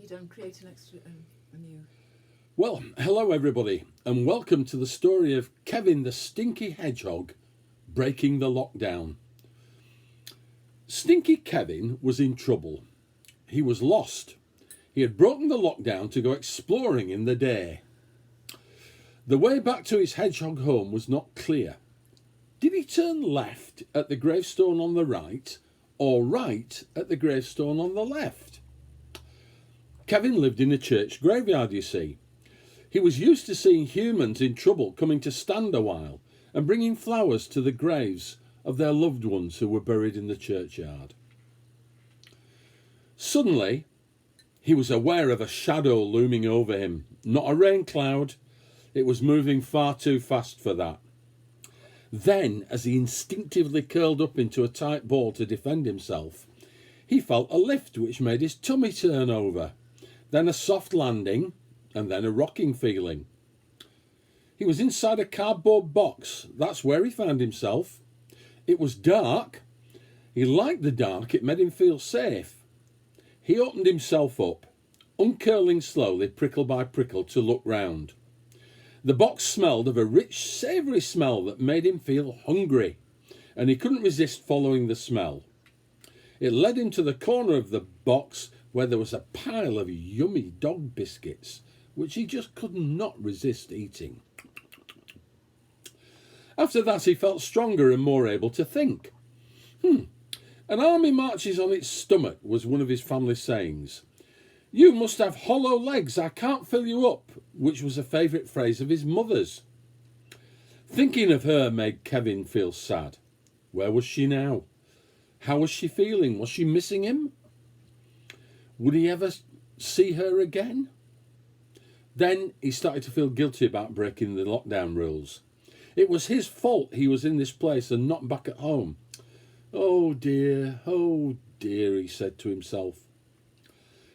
you don't create an extra a new. Well, hello everybody, and welcome to the story of Kevin the Stinky Hedgehog breaking the lockdown. Stinky Kevin was in trouble. He was lost. He had broken the lockdown to go exploring in the day. The way back to his hedgehog home was not clear. Did he turn left at the gravestone on the right, or right at the gravestone on the left? Kevin lived in a church graveyard, you see. He was used to seeing humans in trouble coming to stand a while and bringing flowers to the graves of their loved ones who were buried in the churchyard. Suddenly, he was aware of a shadow looming over him. Not a rain cloud. It was moving far too fast for that. Then, as he instinctively curled up into a tight ball to defend himself, he felt a lift which made his tummy turn over, then a soft landing, and then a rocking feeling. He was inside a cardboard box. That's where he found himself. It was dark. He liked the dark. It made him feel safe. He opened himself up, uncurling slowly, prickle by prickle, to look round. The box smelled of a rich, savoury smell that made him feel hungry, and he couldn't resist following the smell. It led him to the corner of the box where there was a pile of yummy dog biscuits, which he just could not resist eating. After that, he felt stronger and more able to think. An army marches on its stomach was one of his family sayings. You must have hollow legs, I can't fill you up, which was a favourite phrase of his mother's. Thinking of her made Kevin feel sad. Where was she now? How was she feeling? Was she missing him? Would he ever see her again? Then he started to feel guilty about breaking the lockdown rules. It was his fault he was in this place and not back at home. Oh dear, he said to himself.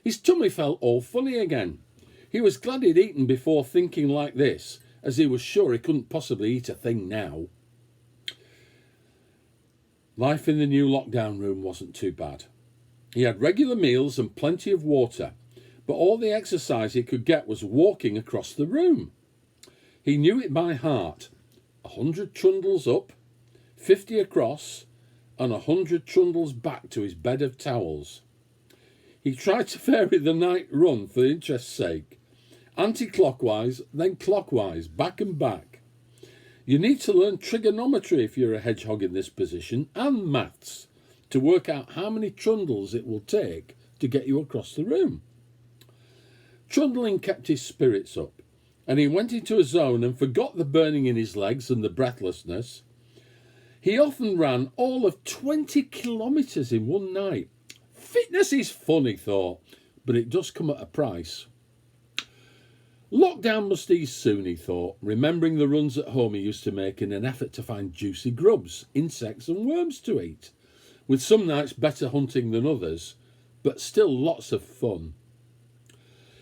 His tummy felt all funny again. He was glad he'd eaten before thinking like this, as he was sure he couldn't possibly eat a thing now. Life in the new lockdown room wasn't too bad. He had regular meals and plenty of water, but all the exercise he could get was walking across the room. He knew it by heart. 100 trundles up, 50 across, and 100 trundles back to his bed of towels. He tried to vary the night run for interest's sake. Anti-clockwise, then clockwise, back and back. You need to learn trigonometry if you're a hedgehog in this position, and maths, to work out how many trundles it will take to get you across the room. Trundling kept his spirits up, and he went into a zone and forgot the burning in his legs and the breathlessness. He often ran all of 20 kilometres in one night. Fitness is fun, he thought, but it does come at a price. Lockdown must ease soon, he thought, remembering the runs at home he used to make in an effort to find juicy grubs, insects and worms to eat, with some nights better hunting than others, but still lots of fun.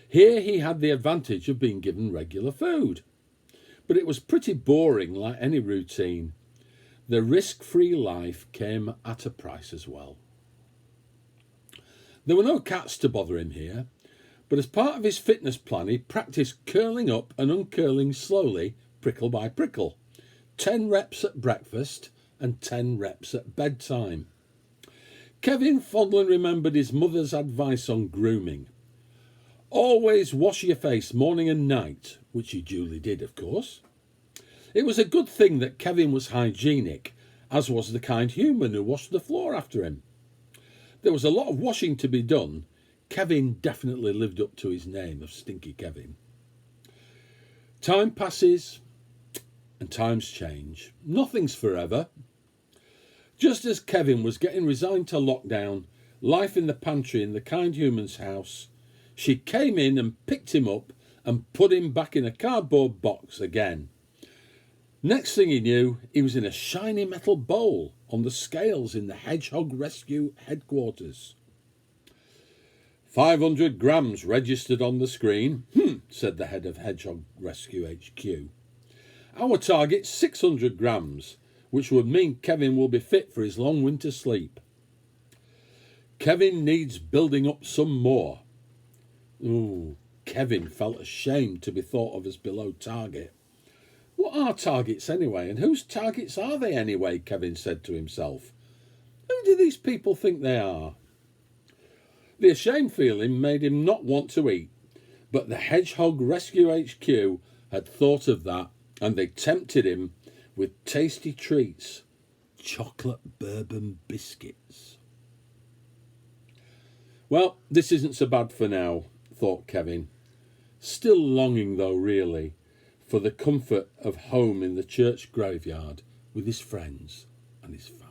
Here he had the advantage of being given regular food, but it was pretty boring like any routine. The risk-free life came at a price as well. There were no cats to bother him here, but as part of his fitness plan he practised curling up and uncurling slowly, prickle by prickle. 10 reps at breakfast and 10 reps at bedtime. Kevin fondly remembered his mother's advice on grooming. Always wash your face morning and night, which he duly did, of course. It was a good thing that Kevin was hygienic, as was the kind human who washed the floor after him. There was a lot of washing to be done. Kevin definitely lived up to his name of Stinky Kevin. Time passes and times change. Nothing's forever. Just as Kevin was getting resigned to lockdown, life in the pantry in the kind human's house, she came in and picked him up and put him back in a cardboard box again. Next thing he knew, he was in a shiny metal bowl on the scales in the Hedgehog Rescue headquarters. 500 grams registered on the screen, said the head of Hedgehog Rescue HQ. Our target's 600 grams, which would mean Kevin will be fit for his long winter sleep. Kevin needs building up some more. Ooh, Kevin felt ashamed to be thought of as below target. What are targets anyway, and whose targets are they anyway? Kevin said to himself. Who do these people think they are? The ashamed feeling made him not want to eat, but the Hedgehog Rescue HQ had thought of that, and they tempted him with tasty treats, chocolate bourbon biscuits. Well, this isn't so bad for now, thought Kevin. Still longing, though, really, for the comfort of home in the church graveyard with his friends and his family.